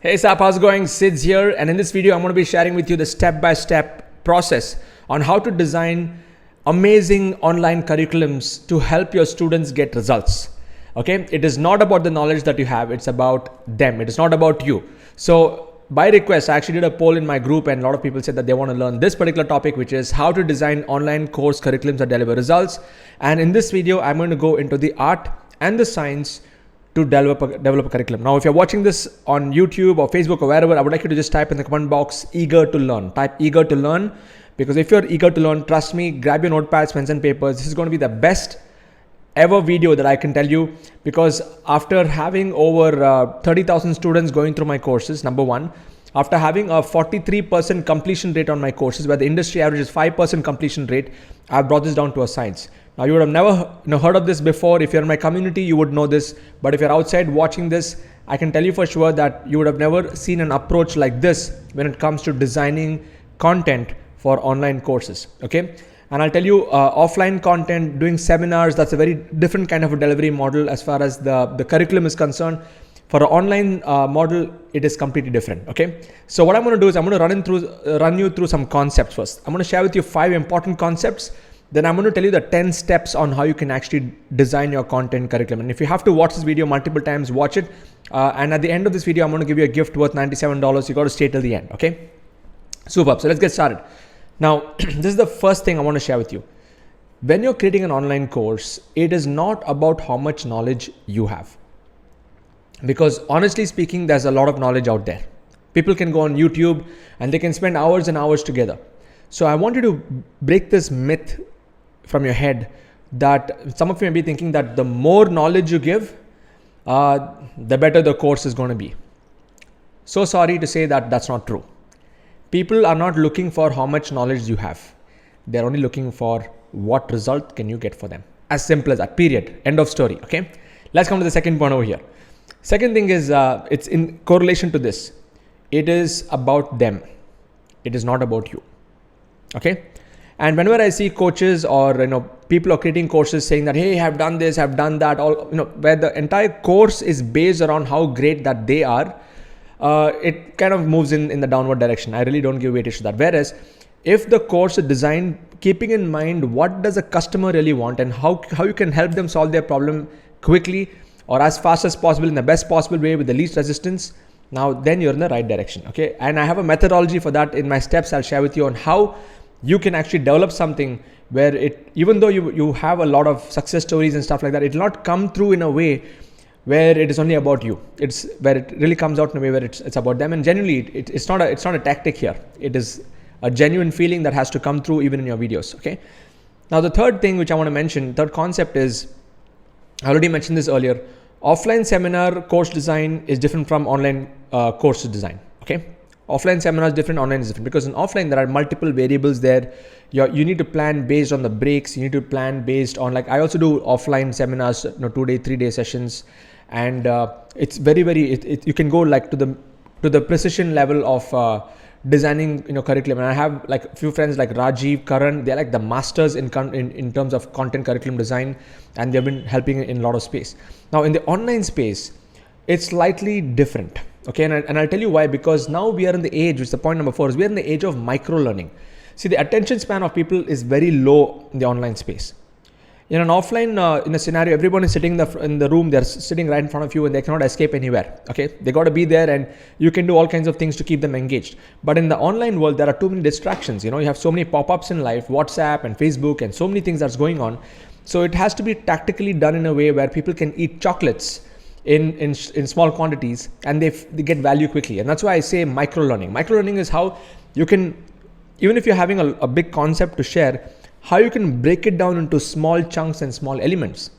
Hey Sap, how's it going? Sid's here, and in this video I'm going to be sharing with you the step-by-step process on how to design amazing online curriculums to help your students get results. Okay, it is not about the knowledge that you have, it's about them. It is not about you. So by request, I actually did a poll in my group and a lot of people said that they want to learn this particular topic, which is how to design online course curriculums that deliver results. And in this video, I'm going to go into the art and the science to develop a curriculum. Now, if you're watching this on YouTube or Facebook or wherever, I would like you to just type in the comment box, eager to learn. Type eager to learn, because if you're eager to learn, trust me, grab your notepads, pens and papers. This is going to be the best ever video that I can tell you, because after having over 30,000 students going through my courses, number one, after having a 43% completion rate on my courses, where the industry average is 5% completion rate, I've brought this down to a science. Now, you would have never heard of this before. If you're in my community, you would know this. But if you're outside watching this, I can tell you for sure that you would have never seen an approach like this when it comes to designing content for online courses. Okay. And I'll tell you, offline content, doing seminars, that's a very different kind of a delivery model as far as the curriculum is concerned. For an online model, it is completely different. Okay. So what I'm going to do is I'm going to run you through some concepts first. I'm going to share with you 5 important concepts. Then I'm going to tell you the 10 steps on how you can actually design your content curriculum. And if you have to watch this video multiple times, watch it. And at the end of this video, I'm going to give you a gift worth $97. You got to stay till the end. Okay. Super. So let's get started. Now, this is the first thing I want to share with you. When you're creating an online course, it is not about how much knowledge you have. Because honestly speaking, there's a lot of knowledge out there. People can go on YouTube and they can spend hours and hours together. So I want you to break this myth from your head that some of you may be thinking that the more knowledge you give, the better the course is going to be. So sorry to say that that's not true. People are not looking for how much knowledge you have. They're only looking for what result can you get for them. As simple as that, period. End of story. Okay. Let's come to the second point over here. Second thing is, it's in correlation to this. It is about them. It is not about you. Okay. And whenever I see coaches or people are creating courses saying that, hey, I've done this, I've done that, all where the entire course is based around how great that they are, it kind of moves in the downward direction. I really don't give weightage to that. Whereas if the course is designed keeping in mind what does a customer really want and how you can help them solve their problem quickly or as fast as possible in the best possible way with the least resistance, now then you're in the right direction. Okay. And I have a methodology for that in my steps. I'll share with you on how you can actually develop something where even though you have a lot of success stories and stuff like that, it will not come through in a way where it is only about you. It's where it really comes out in a way where it's about them. And genuinely, it's not a tactic here. It is a genuine feeling that has to come through even in your videos. Okay. Now, the third thing which I want to mention, third concept is, I already mentioned this earlier. Offline seminar course design is different from online course design. Okay. Offline seminar is different, online is different, because in offline there are multiple variables there. You need to plan based on the breaks. You need to plan based on, like, I also do offline seminars, 2-day, 3-day sessions, and it's very, you can go like to the precision level of designing curriculum. And I have like a few friends like Rajiv, Karan, they're like the masters in terms of content curriculum design, and they've been helping in a lot of space. Now in the online space, it's slightly different. Okay, and I'll tell you why, because now we are in the age, which is the point number 4, is we are in the age of micro learning. See, the attention span of people is very low in the online space. In an offline, in a scenario, everyone is sitting in the room, they're sitting right in front of you and they cannot escape anywhere. Okay, they got to be there and you can do all kinds of things to keep them engaged. But in the online world, there are too many distractions. You have so many pop-ups in life, WhatsApp and Facebook and so many things that's going on. So it has to be tactically done in a way where people can eat chocolates in small quantities and they get value quickly. And that's why I say micro learning. Micro learning is how you can, even if you're having a big concept to share, how you can break it down into small chunks and small elements.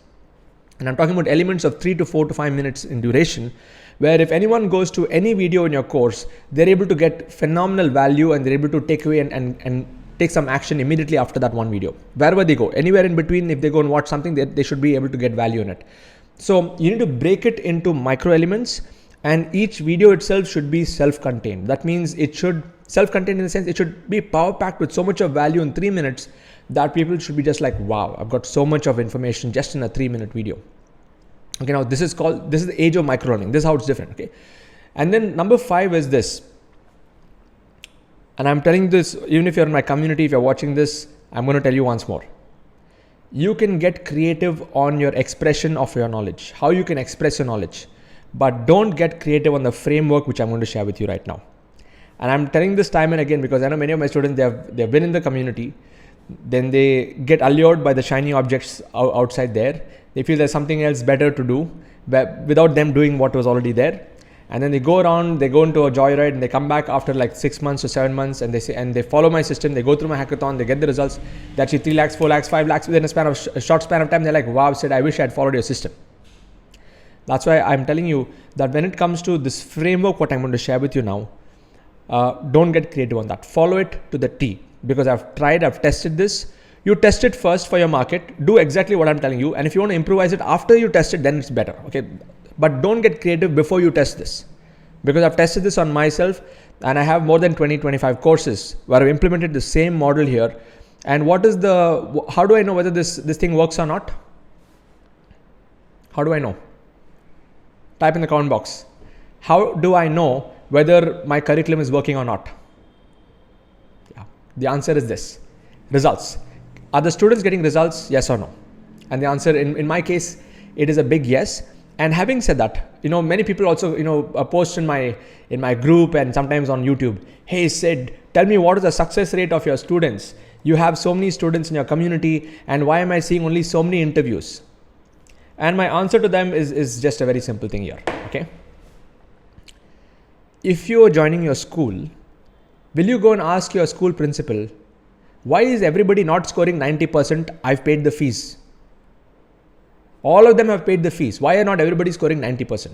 And I'm talking about elements of 3 to 4 to 5 minutes in duration, where if anyone goes to any video in your course, they're able to get phenomenal value and they're able to take away and take some action immediately after that one video. Wherever they go, anywhere in between, if they go and watch something, they should be able to get value in it. So you need to break it into micro elements, and each video itself should be self-contained. That means it should self-contained in the sense it should be power packed with so much of value in 3 minutes that people should be just like, wow, I've got so much of information just in a 3-minute video. Okay, now this is the age of micro learning. This is how it's different. Okay, And then number 5 is this. And I'm telling this, even if you're in my community, if you're watching this, I'm going to tell you once more. You can get creative on your expression of your knowledge, how you can express your knowledge, but don't get creative on the framework which I'm going to share with you right now. And I'm telling this time and again because I know many of my students, they've been in the community, then they get allured by the shiny objects outside there. They feel there's something else better to do without them doing what was already there. And then they go around, they go into a joyride and they come back after like 6 months to 7 months and they follow my system, they go through my hackathon, they get the results. They achieve 3 lakhs, 4 lakhs, 5 lakhs within a short span of time. They're like, wow, Sid, I wish I had followed your system. That's why I'm telling you that when it comes to this framework, what I'm going to share with you now, don't get creative on that. Follow it to the T, because I've tested this. You test it first for your market, do exactly what I'm telling you. And if you want to improvise it after you test it, then it's better. Okay. But don't get creative before you test this, because I've tested this on myself and I have more than 20-25 courses where I've implemented the same model here. And how do I know whether this thing works or not? How do I know? Type in the comment box. How do I know whether my curriculum is working or not? Yeah. The answer is this: results. Are the students getting results? Yes or no? And the answer in my case, it is a big yes. And having said that, many people also, post in my group and sometimes on YouTube, hey Sid, tell me what is the success rate of your students? You have so many students in your community and why am I seeing only so many interviews? And my answer to them is just a very simple thing here, okay? If you're joining your school, will you go and ask your school principal, why is everybody not scoring 90%? I've paid the fees. All of them have paid the fees. Why are not everybody scoring 90%?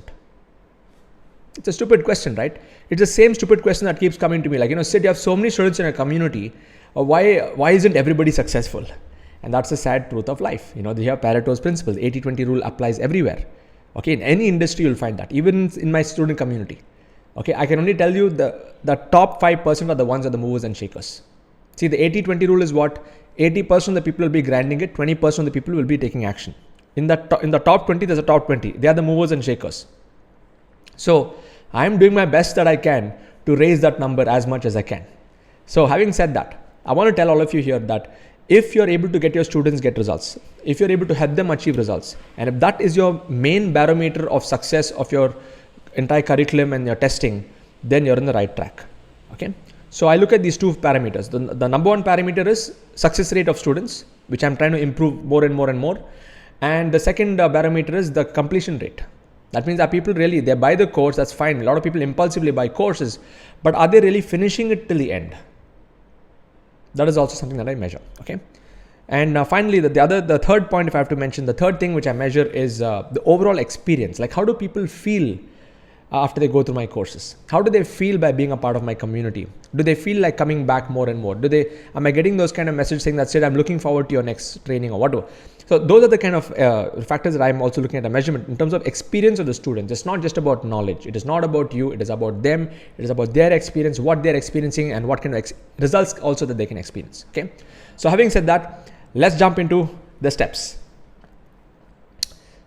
It's a stupid question, right? It's the same stupid question that keeps coming to me. Like, Sid, you have so many students in a community. Why isn't everybody successful? And that's the sad truth of life. They have Pareto's principle. 80-20 rule applies everywhere. Okay, in any industry, you'll find that. Even in my student community. Okay, I can only tell you the top 5% are the ones are the movers and shakers. See, the 80-20 rule is what? 80% of the people will be grinding it. 20% of the people will be taking action. In the top 20, there's a top 20. They are the movers and shakers. So I'm doing my best that I can to raise that number as much as I can. So having said that, I want to tell all of you here that if you're able to get your students get results, if you're able to help them achieve results, and if that is your main barometer of success of your entire curriculum and your testing, then you're on the right track. Okay. So I look at these 2 parameters. The number 1 parameter is success rate of students, which I'm trying to improve more and more and more. And the second barometer is the completion rate. That means, are people really, they buy the course, that's fine. A lot of people impulsively buy courses, but are they really finishing it till the end? That is also something that I measure. Okay. And finally, the third point, if I have to mention, the third thing which I measure is the overall experience. Like, how do people feel after they go through my courses? How do they feel by being a part of my community? Do they feel like coming back more and more? Am I getting those kind of messages saying that, Sid, I'm looking forward to your next training or whatever? So those are the kind of factors that I'm also looking at a measurement in terms of experience of the students. It's not just about knowledge. It is not about you. It is about them. It is about their experience, what they're experiencing and what kind of results also that they can experience. Okay. So having said that, let's jump into the steps.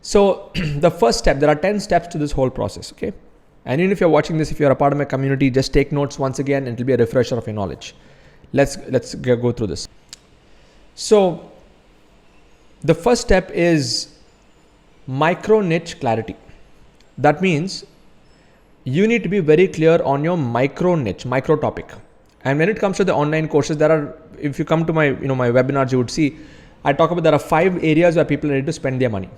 So the first step, there are 10 steps to this whole process. Okay. And even if you're watching this, if you're a part of my community, just take notes once again, and it'll be a refresher of your knowledge. Let's go through this. So the first step is micro niche clarity. That means you need to be very clear on your micro niche, micro topic. And when it comes to the online courses, if you come to my webinars, you would see, I talk about there are 5 areas where people are ready to spend their money.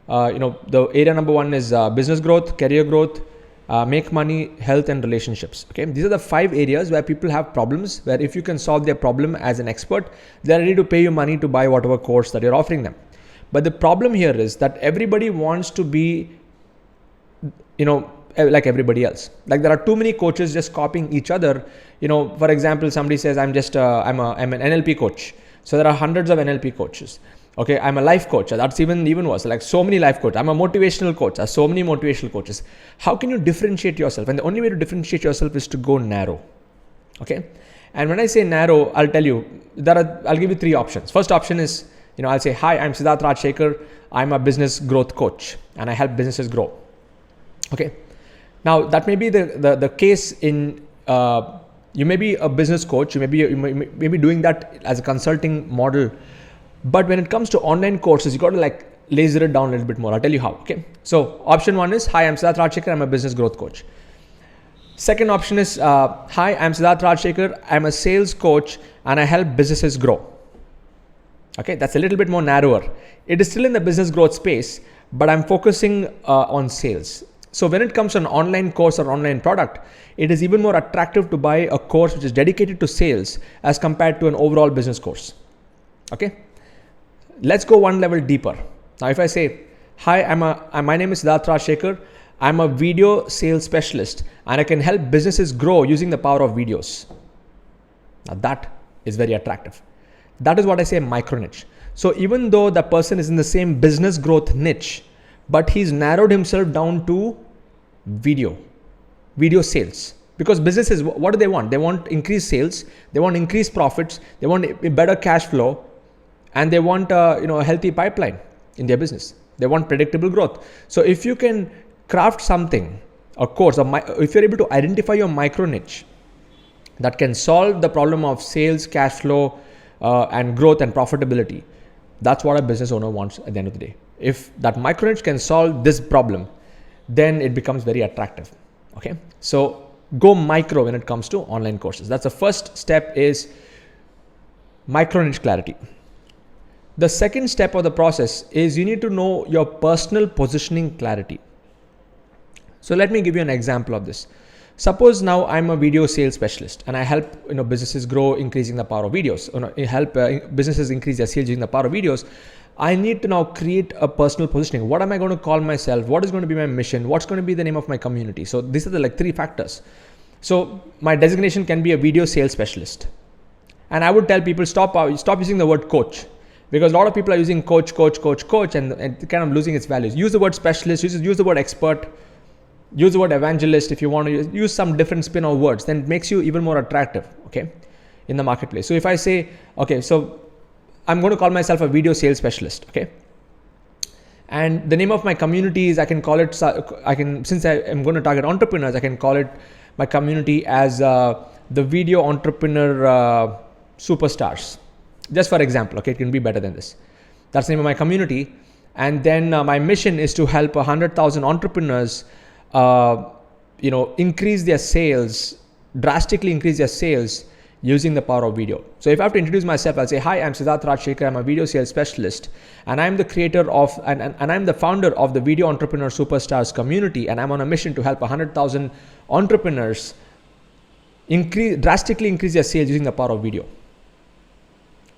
The area number 1 is business growth, career growth, make money, health and relationships. Okay, these are the 5 areas where people have problems, where if you can solve their problem as an expert, they're ready to pay you money to buy whatever course that you're offering them. But the problem here is that everybody wants to be, like everybody else. Like, there are too many coaches just copying each other. For example, somebody says, I'm an NLP coach. So there are hundreds of NLP coaches. Okay, I'm a life coach. That's even worse. Like, so many life coaches. I'm a motivational coach. There's so many motivational coaches. How can you differentiate yourself? And the only way to differentiate yourself is to go narrow. Okay. And when I say narrow, I'll tell you, I'll give you 3 options. First option is, I'll say, hi, I'm Siddharth Rajshekar. I'm a business growth coach and I help businesses grow. Okay. Now that may be the case in, you may be a business coach, you may be doing that as a consulting model, but when it comes to online courses, you got to like laser it down a little bit more. I'll tell you how. Okay. So option one is, hi, I'm Siddharth Rajshekar, I'm a business growth coach. Second option is, hi, I'm Siddharth Rajshekar, I'm a sales coach and I help businesses grow. Okay, that's a little bit more narrower. It is still in the business growth space, but I'm focusing on sales. So when it comes to an online course or online product, it is even more attractive to buy a course which is dedicated to sales as compared to an overall business course. Okay, let's go one level deeper. Now, if I say, hi, my name is Siddharth Rajshekar, I'm a video sales specialist and I can help businesses grow using the power of videos. Now that is very attractive. That is what I say micro niche. So even though the person is in the same business growth niche, but he's narrowed himself down to video sales. Because businesses, what do they want? They want increased sales, they want increased profits, they want a better cash flow, and they want a healthy pipeline in their business. They want predictable growth. So if you can craft something, a course, if you're able to identify your micro niche that can solve the problem of sales, cash flow, and growth and profitability, that's what a business owner wants at the end of the day. If that micro niche can solve this problem, then it becomes very attractive. Okay, so go micro when it comes to online courses. That's the first step, is micro niche clarity. The second step of the process is you need to know your personal positioning clarity. So let me give you an example of this. Suppose now I'm a video sales specialist and I help businesses grow, increasing the power of videos. Help businesses increase their sales using the power of videos. I need to now create a personal positioning. What am I going to call myself? What is going to be my mission? What's going to be the name of my community? So these are the like three factors. So my designation can be a video sales specialist. And I would tell people, stop using the word coach, because a lot of people are using coach, and kind of losing its values. Use the word specialist, use the word expert, use the word evangelist. If you want to use some different spin of words, then it makes you even more attractive, okay, in the marketplace. So if I say, okay, so I'm going to call myself a video sales specialist, okay, and the name of my community is, I can call it, since I am going to target entrepreneurs, I can call it my community as the video entrepreneur superstars. Just for example, okay, it can be better than this. That's the name of my community. And then my mission is to help 100,000 entrepreneurs increase their sales, drastically increase their sales using the power of video. So if I have to introduce myself, I'll say, hi, I'm Siddharth Rajshekar, I'm a video sales specialist, and I'm the creator of, and I'm the founder of the Video Entrepreneur Superstars community, and I'm on a mission to help 100,000 entrepreneurs drastically increase their sales using the power of video.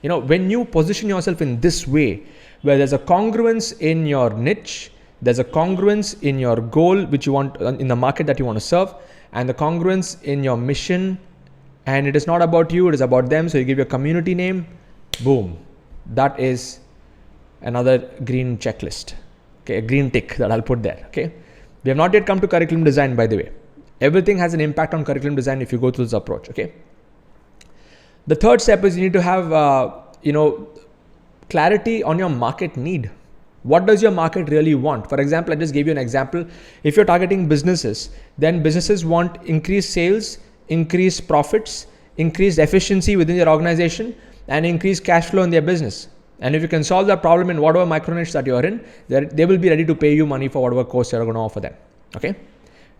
When you position yourself in this way, where there's a congruence in your niche, there's a congruence in your goal, which you want in the market that you want to serve, and the congruence in your mission, and it is not about you, it is about them. So you give your community name, boom. That is another green checklist, okay, a green tick that I'll put there, okay. We have not yet come to curriculum design, by the way. Everything has an impact on curriculum design if you go through this approach, okay. The third step is you need to have, clarity on your market need. What does your market really want? For example, I just gave you an example. If you're targeting businesses, then businesses want increased sales, increased profits, increased efficiency within their organization, and increased cash flow in their business. And if you can solve that problem in whatever micro niche that you're in, they will be ready to pay you money for whatever course you're going to offer them. Okay.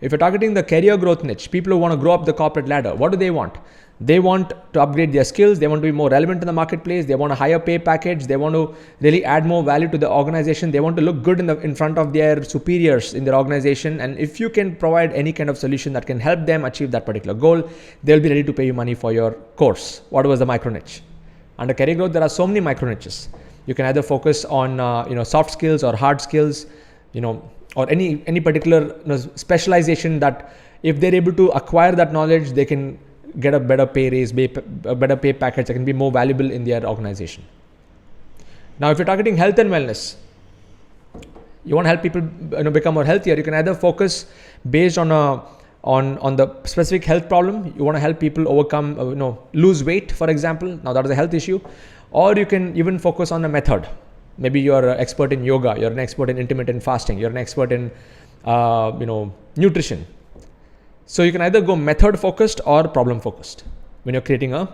If you're targeting the career growth niche, people who want to grow up the corporate ladder, what do they want? They want to upgrade their skills. They want to be more relevant in the marketplace. They want a higher pay package. They want to really add more value to the organization. They want to look good in front of their superiors in their organization. And if you can provide any kind of solution that can help them achieve that particular goal, they'll be ready to pay you money for your course. What was the micro niche? Under career growth, there are so many micro niches. You can either focus on soft skills or hard skills, or any particular specialization that if they're able to acquire that knowledge, they can get a better pay raise, a better pay package that can be more valuable in their organization. Now, if you're targeting health and wellness, you want to help people become more healthier. You can either focus based on the specific health problem. You want to help people overcome, lose weight, for example. Now that is a health issue. Or you can even focus on a method. Maybe you're an expert in yoga. You're an expert in intermittent fasting. You're an expert in, nutrition. So you can either go method focused or problem focused when you're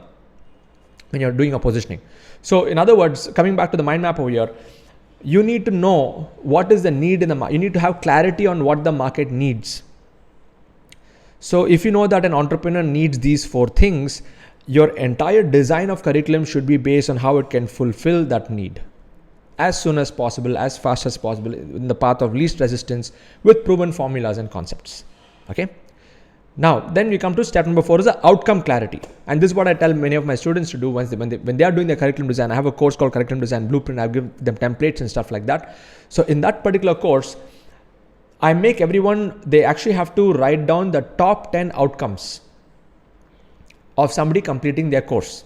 when you're doing a positioning. So in other words, coming back to the mind map over here, you need to know what is the need in the market. You need to have clarity on what the market needs. So if you know that an entrepreneur needs these 4 things, your entire design of curriculum should be based on how it can fulfill that need as soon as possible, as fast as possible, in the path of least resistance, with proven formulas and concepts. Okay. Now, then we come to step number 4 is the outcome clarity. And this is what I tell many of my students to do when they are doing their curriculum design. I have a course called Curriculum Design Blueprint. I give them templates and stuff like that. So in that particular course, I make everyone, they actually have to write down the top 10 outcomes of somebody completing their course.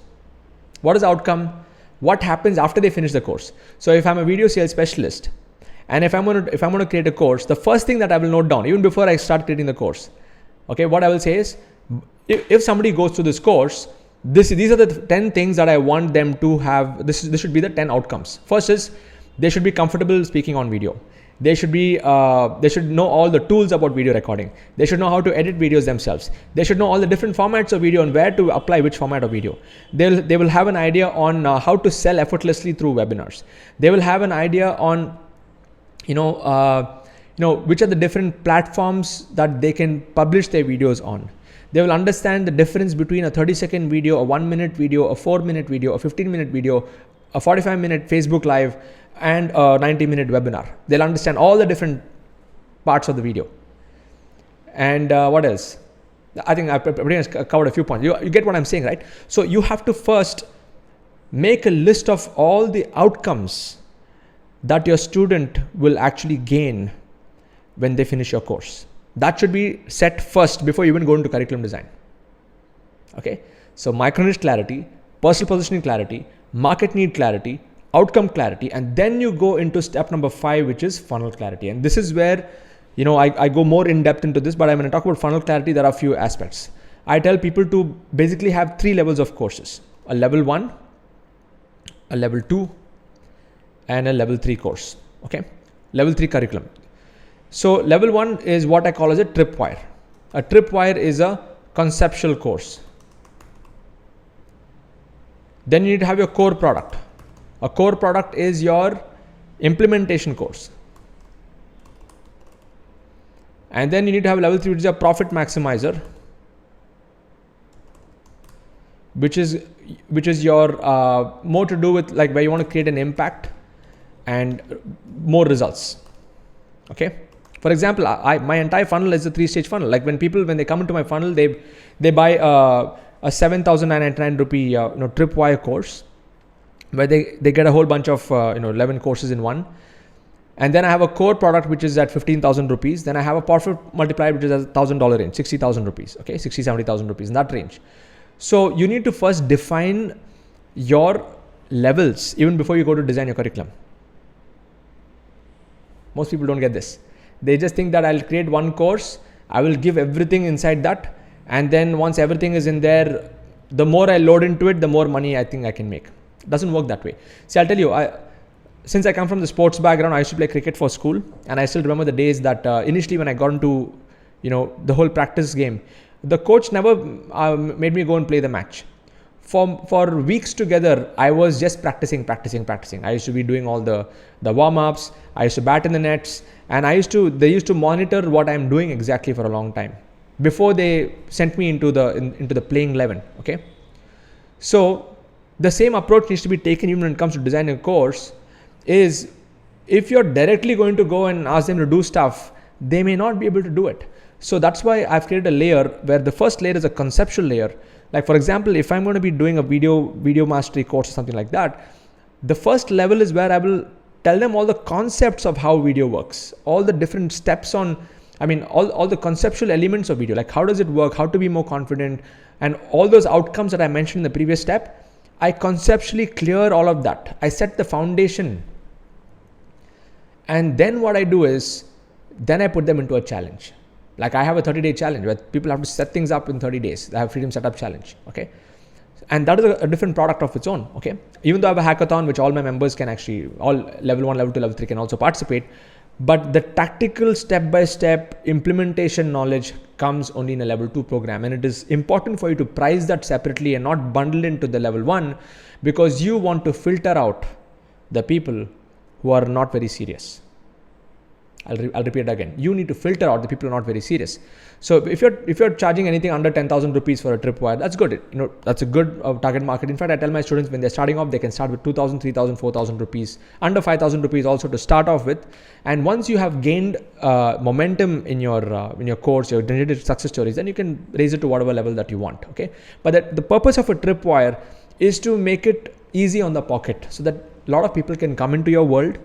What is the outcome? What happens after they finish the course? So if I'm a video sales specialist, and if I'm going to create a course, the first thing that I will note down, even before I start creating the course, okay, what I will say is, if somebody goes through this course, these are the 10 things that I want them to have. This should be the 10 outcomes. First is, they should be comfortable speaking on video. They should know all the tools about video recording. They should know how to edit videos themselves. They should know all the different formats of video and where to apply which format of video. They will have an idea on how to sell effortlessly through webinars. They will have an idea on, which are the different platforms that they can publish their videos on. They will understand the difference between a 30-second video, a 1-minute video, a 4-minute video, a 15-minute video, a 45-minute Facebook Live, and a 90-minute webinar. They'll understand all the different parts of the video. And what else? I think I pretty much covered a few points. You get what I'm saying, right? So you have to first make a list of all the outcomes that your student will actually gain when they finish your course. That should be set first before you even go into curriculum design. Okay, so micro niche clarity, personal positioning clarity, market need clarity, outcome clarity, and then you go into step number 5, which is funnel clarity. And this is where, I go more in depth into this, but I'm going to talk about funnel clarity. There are a few aspects. I tell people to basically have 3 levels of courses: a level 1, a level 2, and a level 3 course. Okay, level 3 curriculum. So level 1 is what I call as a tripwire. A tripwire is a conceptual course. Then you need to have your core product. A core product is your implementation course. And then you need to have level 3, which is a profit maximizer, which is your more to do with like where you want to create an impact and more results. Okay. For example, my entire funnel is a 3-stage funnel. Like when they come into my funnel, they buy a 7,999 rupee tripwire course, where they get a whole bunch of 11 courses in one. And then I have a core product which is at 15,000 rupees. Then I have a profit multiplier which is at $1,000 range, 60,000 rupees. Okay, 70,000 rupees in that range. So you need to first define your levels even before you go to design your curriculum. Most people don't get this. They just think that I'll create one course, I will give everything inside that, and then once everything is in there, the more I load into it, the more money I think I can make. It doesn't work that way. See, I'll tell you, since I come from the sports background, I used to play cricket for school, and I still remember the days that initially when I got into the whole practice game, the coach never made me go and play the match. For weeks together, I was just practicing. I used to be doing all the warm-ups. I used to bat in the nets, and they used to monitor what I'm doing exactly for a long time before they sent me into the playing 11. Okay, so the same approach needs to be taken even when it comes to designing a course. Is if you're directly going to go and ask them to do stuff, they may not be able to do it. So that's why I've created a layer where the first layer is a conceptual layer. Like for example, if I'm going to be doing a video mastery course or something like that, the first level is where I will tell them all the concepts of how video works, all the different steps all the conceptual elements of video, like how does it work, how to be more confident, and all those outcomes that I mentioned in the previous step. I conceptually clear all of that. I set the foundation. And then what I do is, then I put them into a challenge. Like I have a 30-day challenge where people have to set things up in 30 days. I have Freedom Setup Challenge. Okay. And that is a different product of its own. Okay. Even though I have a hackathon, which all my members can actually, all level 1, level 2, level 3 can also participate. But the tactical step-by-step implementation knowledge comes only in a level 2 program, and it is important for you to price that separately and not bundle into the level 1, because you want to filter out the people who are not very serious. I'll repeat it again. You need to filter out the people who are not very serious. So if you're charging anything under 10,000 rupees for a tripwire, that's good. That's a good target market. In fact, I tell my students when they're starting off, they can start with 2,000, 3,000, 4,000 rupees, under 5,000 rupees also to start off with. And once you have gained momentum in your course, your generated success stories, then you can raise it to whatever level that you want. Okay, but the purpose of a tripwire is to make it easy on the pocket, so that a lot of people can come into your world.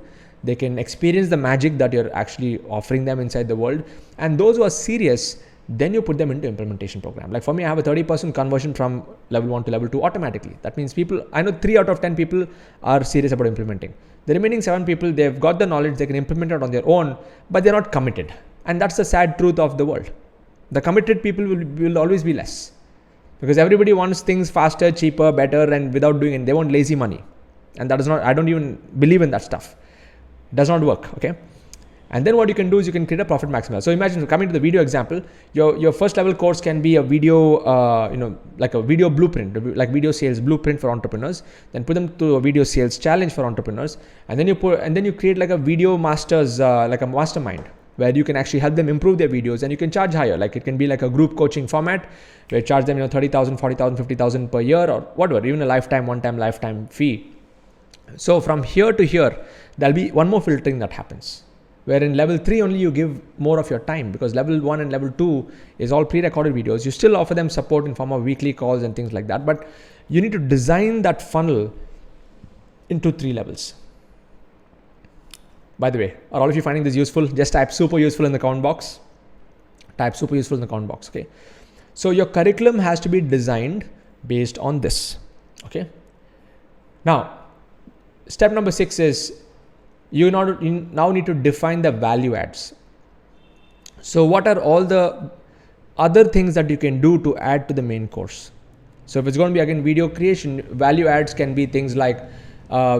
They can experience the magic that you're actually offering them inside the world. And those who are serious, then you put them into implementation program. Like for me, I have a 30% conversion from level 1 to level 2 automatically. That means I know 3 out of 10 people are serious about implementing. The remaining 7 people, they've got the knowledge, they can implement it on their own, but they're not committed. And that's the sad truth of the world. The committed people will always be less, because everybody wants things faster, cheaper, better, and without doing it. They want lazy money. And that is not, I don't even believe in that stuff. It does not work. Okay. And then what you can do is you can create a profit maximizer. So imagine, coming to the video example, your first level course can be a video, like a video blueprint, like video sales blueprint for entrepreneurs. Then put them to a video sales challenge for entrepreneurs, and then you create like a video masters, like a mastermind, where you can actually help them improve their videos, and you can charge higher. Like it can be like a group coaching format where you charge them 30,000, 40,000, 50,000 per year, or whatever, even a one-time lifetime fee. So from here to here, there'll be one more filtering that happens, where in level 3 only you give more of your time, because level 1 and level 2 is all pre-recorded videos. You still offer them support in form of weekly calls and things like that, but you need to design that funnel into 3 levels. By the way, are all of you finding this useful? Just type super useful in the comment box. Type super useful in the comment box. Okay. So your curriculum has to be designed based on this. Okay. Now, step number 6 is you now need to define the value adds. So what are all the other things that you can do to add to the main course? So if it's going to be again video creation, value adds can be things like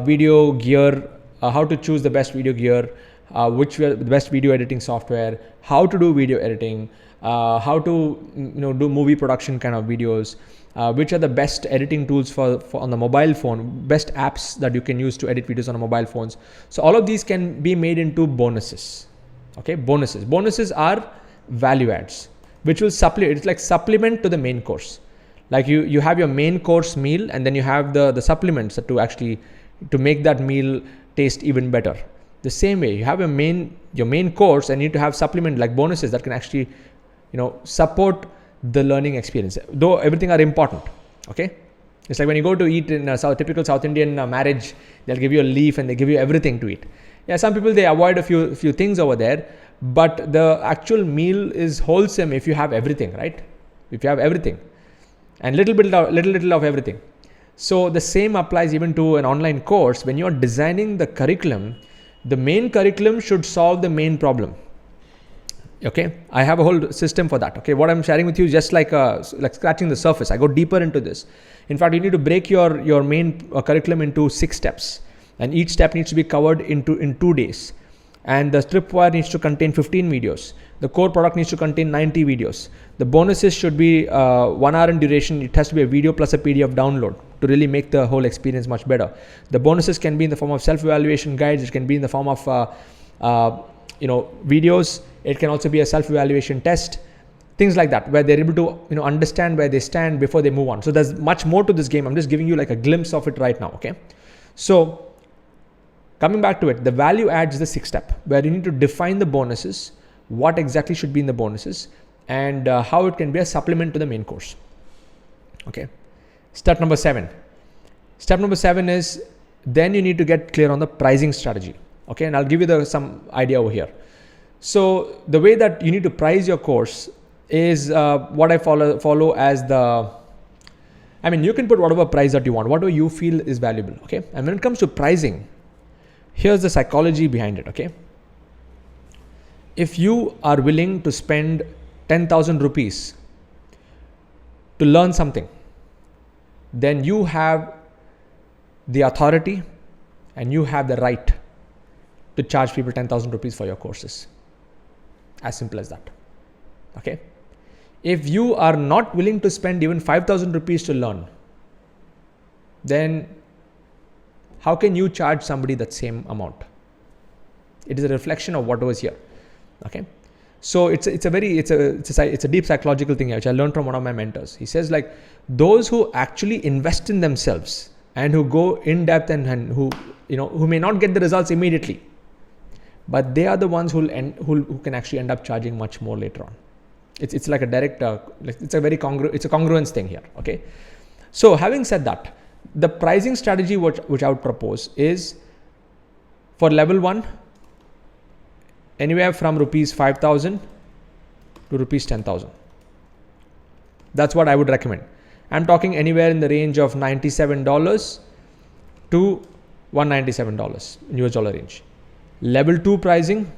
video gear, how to choose the best video gear, the best video editing software, how to do video editing, how to do movie production kind of videos, which are the best editing tools for on the mobile phone, best apps that you can use to edit videos on the mobile phones. So all of these can be made into bonuses. Okay, bonuses are value adds, which will supplement. It's like supplement to the main course. Like you have your main course meal, and then you have the supplements to make that meal taste even better. The same way, you have your main course, and you need to have supplement like bonuses that can actually support the learning experience, though everything are important. Okay, it's like when you go to eat in a typical South Indian marriage, they'll give you a leaf and they give you everything to eat. Yeah, some people, they avoid a few things over there, but the actual meal is wholesome if you have everything, right? If you have everything and little of everything. So the same applies even to an online course. When you're designing the curriculum, the main curriculum should solve the main problem. Okay, I have a whole system for that. Okay, what I'm sharing with you is just like scratching the surface. I go deeper into this. In fact, you need to break your main curriculum into 6 steps, and each step needs to be covered in 2 days. And the tripwire needs to contain 15 videos. The core product needs to contain 90 videos. The bonuses should be 1 hour in duration. It has to be a video plus a PDF download to really make the whole experience much better. The bonuses can be in the form of self-evaluation guides. It can be in the form of videos. It can also be a self-evaluation test, things like that, where they're able to understand where they stand before they move on. So there's much more to this game. I'm just giving you like a glimpse of it right now. Okay, so coming back to it, the value adds is the 6th step, where you need to define the bonuses, what exactly should be in the bonuses, and how it can be a supplement to the main course. Okay, step number 7. Step number 7 is then you need to get clear on the pricing strategy. Okay, and I'll give you some idea over here. So the way that you need to price your course is what I follow as you can put whatever price that you want, whatever you feel is valuable. Okay, and when it comes to pricing, here's the psychology behind it. Okay, if you are willing to spend 10,000 rupees to learn something, then you have the authority and you have the right to charge people 10,000 rupees for your courses. As simple as that. Okay. If you are not willing to spend even 5,000 rupees to learn, then how can you charge somebody that same amount? It is a reflection of what was here. Okay, so it's a deep psychological thing which I learned from one of my mentors. He says, like, those who actually invest in themselves and who go in depth and who may not get the results immediately, but they are the ones who can actually end up charging much more later on. It's like a direct it's a congruence thing here. Okay, so having said that, the pricing strategy which I would propose is, for level 1, anywhere from rupees 5,000 to rupees 10,000. That's what I would recommend. I'm talking anywhere in the range of $97 to $197 in US dollar range. Level 2 pricing,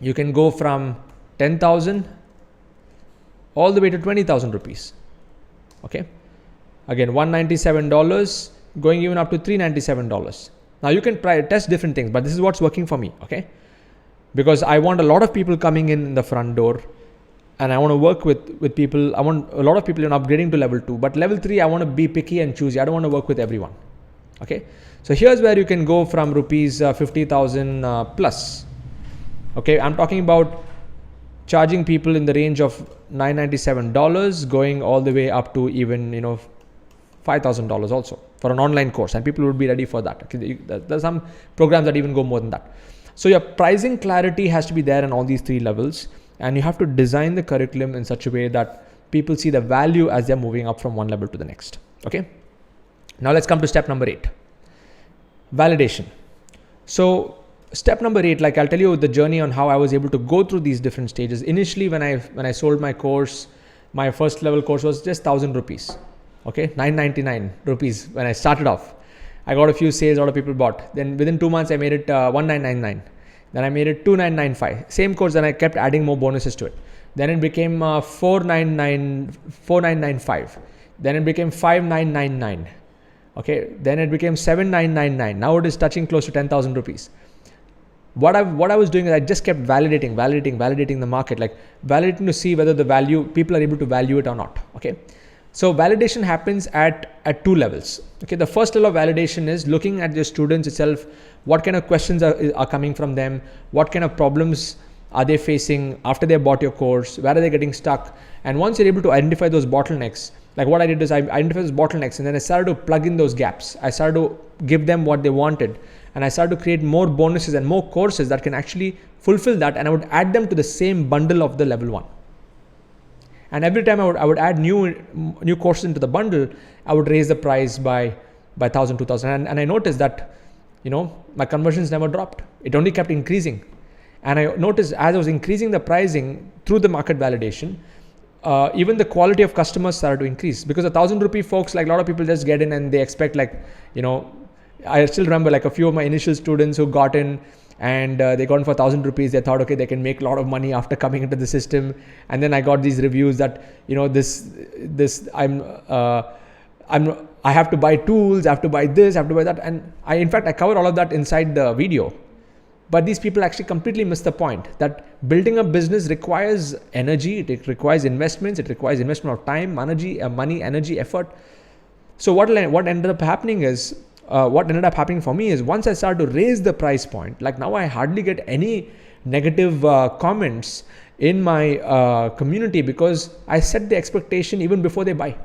you can go from 10,000 all the way to 20,000 rupees. Okay, again $197 going even up to $397. Now you can test different things, but this is what's working for me. Okay, because I want a lot of people coming in the front door, and I want to work with people. I want a lot of people upgrading to level 2, but level 3 I want to be picky and choosy. I don't want to work with everyone. Okay, so here's where you can go from rupees 50,000 plus. Okay, I'm talking about charging people in the range of $997 going all the way up to even $5,000 also for an online course, and people would be ready for that. Okay, there's some programs that even go more than that. So your pricing clarity has to be there in all these 3 levels, and you have to design the curriculum in such a way that people see the value as they're moving up from one level to the next. Okay, now let's come to step number 8, validation. So step number 8, like I'll tell you the journey on how I was able to go through these different stages. Initially, when I sold my course, my first level course was just 1,000 rupees. Okay, 999 rupees when I started off. I got a few sales, a lot of people bought. Then within 2 months, I made it 1999. Then I made it 2995. Same course, then I kept adding more bonuses to it. Then it became 4995. Then it became 5999. Okay, then it became 7999. Now it is touching close to 10,000 rupees. What I was doing is I just kept validating the market, like validating to see whether the value, people are able to value it or not. Okay, so validation happens at 2 levels. Okay, the first level of validation is looking at your students itself. What kind of questions are coming from them? What kind of problems are they facing after they bought your course? Where are they getting stuck? And once you're able to identify those bottlenecks, like what I did is I identified those bottlenecks, and then I started to plug in those gaps. I started to give them what they wanted, and I started to create more bonuses and more courses that can actually fulfill that, and I would add them to the same bundle of the level 1. And every time I would add new courses into the bundle, I would raise the price by 1,000, 2,000. And I noticed that, my conversions never dropped. It only kept increasing. And I noticed as I was increasing the pricing through the market validation, even the quality of customers started to increase, because 1,000 rupee folks, like a lot of people just get in and they expect I still remember like a few of my initial students who got in, and they got in for 1,000 rupees. They thought, okay, they can make a lot of money after coming into the system. And then I got these reviews that, I have to buy tools, I have to buy this, I have to buy that. And I cover all of that inside the video. But these people actually completely miss the point that building a business requires energy, it requires investments, it requires investment of time, money, energy, effort. So what ended up happening for me is, once I started to raise the price point, like now I hardly get any negative comments in my community, because I set the expectation even before they buy.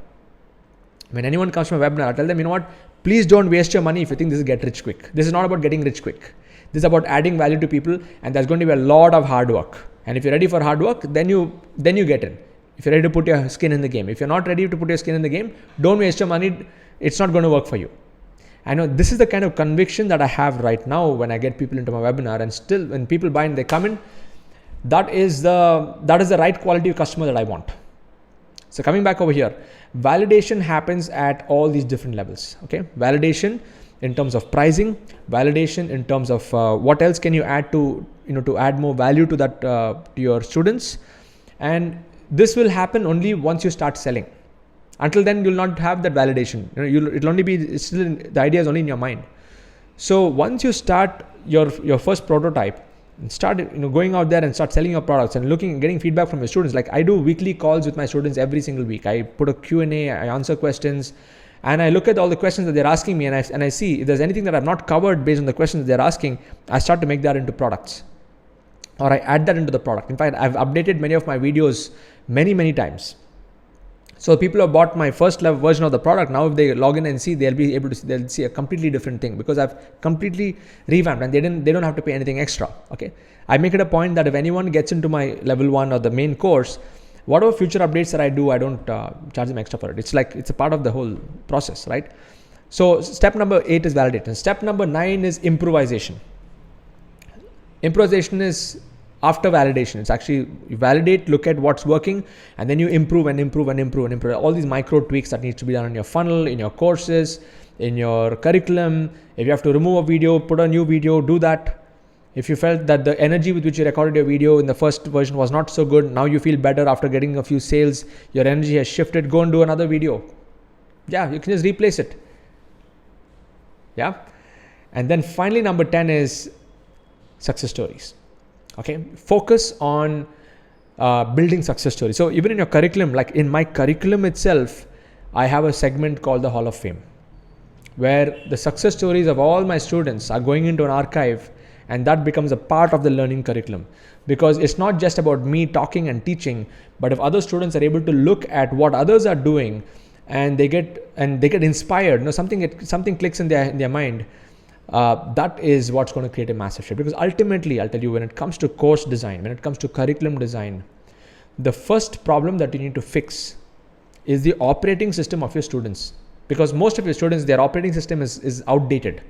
When anyone comes to my webinar, I tell them, please don't waste your money if you think this is get rich quick. This is not about getting rich quick. This is about adding value to people, and there's going to be a lot of hard work. And if you're ready for hard work, then you get in. If you're ready to put your skin in the game. If you're not ready to put your skin in the game, don't waste your money. It's not going to work for you. I know this is the kind of conviction that I have right now when I get people into my webinar, and still when people buy and they come in, that is the right quality of customer that I want. So coming back over here, validation happens at all these different levels. Okay, validation in terms of pricing, validation in terms of what else can you add to add more value to that to your students, and this will happen only once you start selling. Until then, you'll not have that validation. It'll only be the idea is only in your mind. So once you start your first prototype, And start going out there and start selling your products and getting feedback from your students. Like I do weekly calls with my students every single week. I put a Q&A, I answer questions, and I look at all the questions that they're asking me, and I see if there's anything that I've not covered based on the questions that they're asking. I start to make that into products, or I add that into the product. In fact, I've updated many of my videos many times. So people who have bought my first level version of the product, now if they log in and see, they'll see a completely different thing, because I've completely revamped, and they don't have to pay anything extra. Okay, I make it a point that if anyone gets into my level 1 or the main course, whatever future updates that I do, I don't charge them extra for it. It's like it's a part of the whole process, right? So step number 8 is validation. Step number 9 is improvisation. Improvisation is after validation. It's actually you validate, look at what's working, and then you improve and improve and improve and improve. All these micro tweaks that needs to be done in your funnel, in your courses, in your curriculum. If you have to remove a video, put a new video, do that. If you felt that the energy with which you recorded your video in the first version was not so good, now you feel better after getting a few sales, your energy has shifted, go and do another video. Yeah, you can just replace it. Yeah. And then finally, number 10 is success stories. Okay, focus on building success stories. So even in your curriculum, like in my curriculum itself, I have a segment called the Hall of Fame, where the success stories of all my students are going into an archive, and that becomes a part of the learning curriculum, because it's not just about me talking and teaching, but if other students are able to look at what others are doing and they get inspired, something clicks in their mind. That is what's going to create a massive shift. Because ultimately, I'll tell you, when it comes to course design, when it comes to curriculum design, the first problem that you need to fix is the operating system of your students. Because most of your students, their operating system is outdated.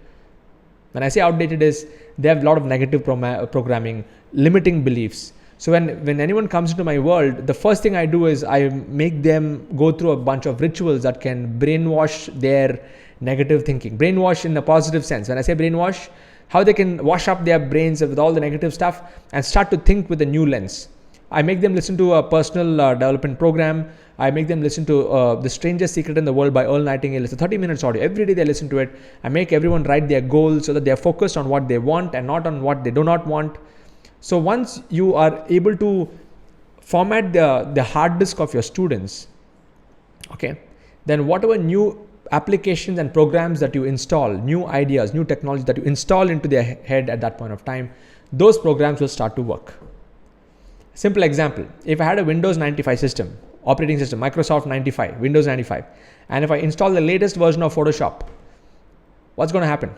When I say outdated, is they have a lot of negative programming, limiting beliefs. So when anyone comes into my world, the first thing I do is I make them go through a bunch of rituals that can brainwash their negative thinking. Brainwash in a positive sense. When I say brainwash, how they can wash up their brains with all the negative stuff and start to think with a new lens. I make them listen to a personal development program. I make them listen to The Strangest Secret in the World by Earl Nightingale. It's a 30 minutes audio. Every day they listen to it. I make everyone write their goals so that they're focused on what they want and not on what they do not want. So once you are able to format the hard disk of your students, okay, then whatever new applications and programs that you install, new ideas, new technology that you install into their head at that point of time, those programs will start to work. Simple example, if I had a Windows 95 system, operating system, Microsoft 95, Windows 95, and if I install the latest version of Photoshop, what's going to happen?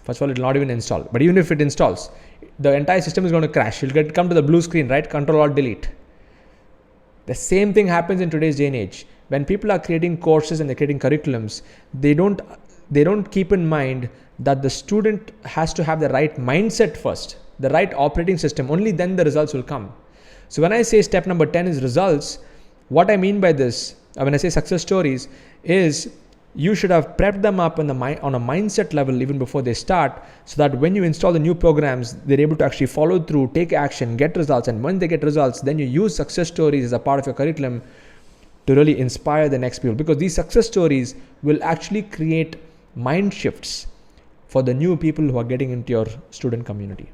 First of all, it will not even install. But even if it installs, the entire system is going to crash. You'll come to the blue screen, right? Control-Alt-Delete. The same thing happens in today's day and age. When people are creating courses and they're creating curriculums, they don't keep in mind that the student has to have the right mindset first, the right operating system. Only then the results will come. So when I say step number 10 is results, what I mean by this, when I say success stories, is you should have prepped them up on a mindset level even before they start, so that when you install the new programs, they're able to actually follow through, take action, get results. And when they get results, then you use success stories as a part of your curriculum to really inspire the next people, because these success stories will actually create mind shifts for the new people who are getting into your student community.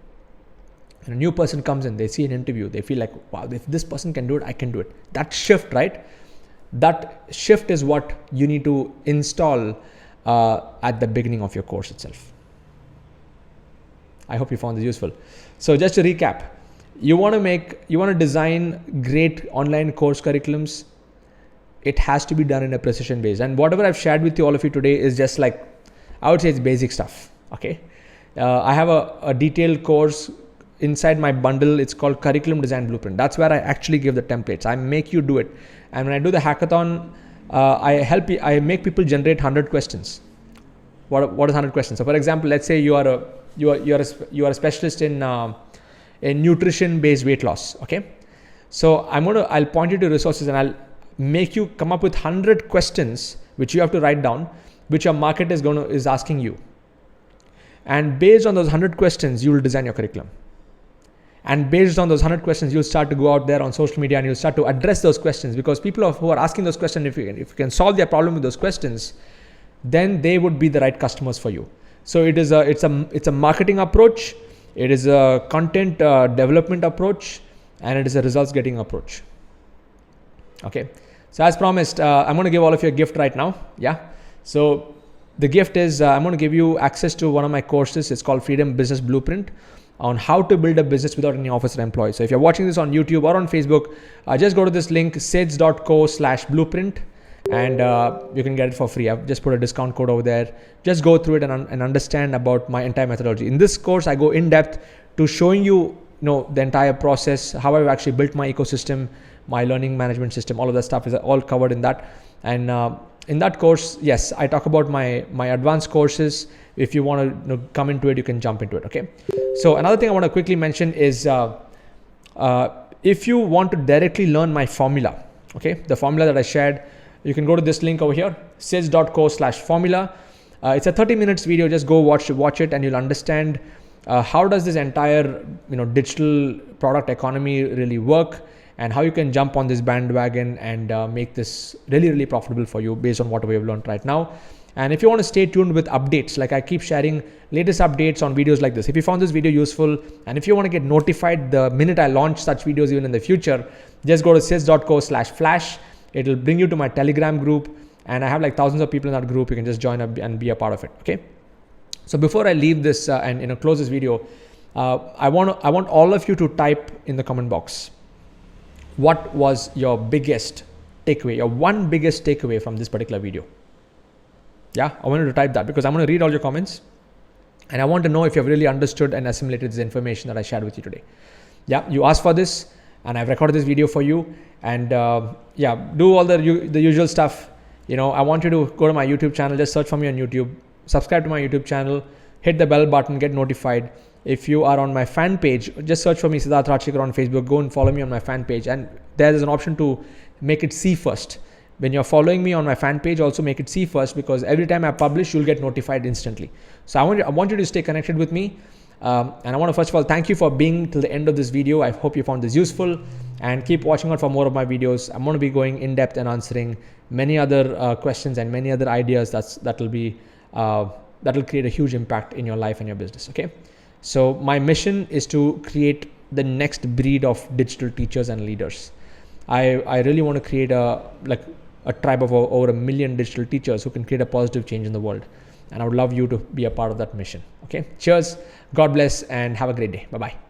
When a new person comes in, they see an interview, they feel like, wow, if this person can do it, I can do it. That shift, right? That shift is what you need to install at the beginning of your course itself. I hope you found this useful. So just to recap, you want to design great online course curriculums. It has to be done in a precision base. And whatever I've shared with you, all of you today, is just like, I would say it's basic stuff. Okay. I have a detailed course inside my bundle. It's called Curriculum Design Blueprint. That's where I actually give the templates. I make you do it. And when I do the hackathon, I make people generate 100 questions. What is 100 questions? So for example, let's say you are a specialist in nutrition based weight loss. Okay. So I'll point you to resources and I'll make you come up with 100 questions which you have to write down, which your market is asking you. And based on those 100 questions, you will design your curriculum. And based on those 100 questions, you'll start to go out there on social media and you'll start to address those questions, because people who are asking those questions, if you can solve their problem with those questions, then they would be the right customers for you. So it's a marketing approach. It is a content development approach, and it is a results getting approach. Okay. So as promised, I'm going to give all of you a gift right now. Yeah. So the gift is I'm going to give you access to one of my courses. It's called Freedom Business Blueprint, on how to build a business without any office or employee. So if you're watching this on YouTube or on Facebook, just go to this link, seds.co/blueprint, and you can get it for free. I've just put a discount code over there. Just go through it and understand about my entire methodology. In this course, I go in depth to showing you, the entire process, how I've actually built my ecosystem, my learning management system. All of that stuff is all covered in that. And in that course, yes, I talk about my advanced courses. If you want to come into it, you can jump into it. Okay. So another thing I want to quickly mention is if you want to directly learn my formula, okay, the formula that I shared, you can go to this link over here, seds.co/formula. It's a 30 minutes video. Just go watch it, and you'll understand how does this entire digital product economy really work, and how you can jump on this bandwagon and make this really, really profitable for you based on what we have learned right now. And if you want to stay tuned with updates, like I keep sharing latest updates on videos like this. If you found this video useful, and if you want to get notified the minute I launch such videos even in the future, just go to seds.co/flash. It'll bring you to my Telegram group, and I have like thousands of people in that group. You can just join up and be a part of it. Okay. So before I leave this and close this video, I want all of you to type in the comment box, what was your biggest takeaway, your one biggest takeaway from this particular video? Yeah, I want you to type that, because I'm going to read all your comments, and I want to know if you've really understood and assimilated this information that I shared with you today. Yeah, you asked for this, and I've recorded this video for you. And yeah, do all the usual stuff. I want you to go to my YouTube channel, just search for me on YouTube, subscribe to my YouTube channel, hit the bell button, get notified. If you are on my fan page, just search for me, Siddharth Rajshekar, on Facebook. Go and follow me on my fan page, and there is an option to make it see first. When you're following me on my fan page, also make it see first, because every time I publish, you'll get notified instantly. So I want you to stay connected with me. And I want to first of all thank you for being till the end of this video. I hope you found this useful, and keep watching out for more of my videos. I'm going to be going in depth and answering many other questions and many other ideas that will create a huge impact in your life and your business. Okay. So my mission is to create the next breed of digital teachers and leaders. I really want to create a tribe of over 1 million digital teachers who can create a positive change in the world. And I would love you to be a part of that mission. Okay. Cheers. God bless, and have a great day. Bye-bye.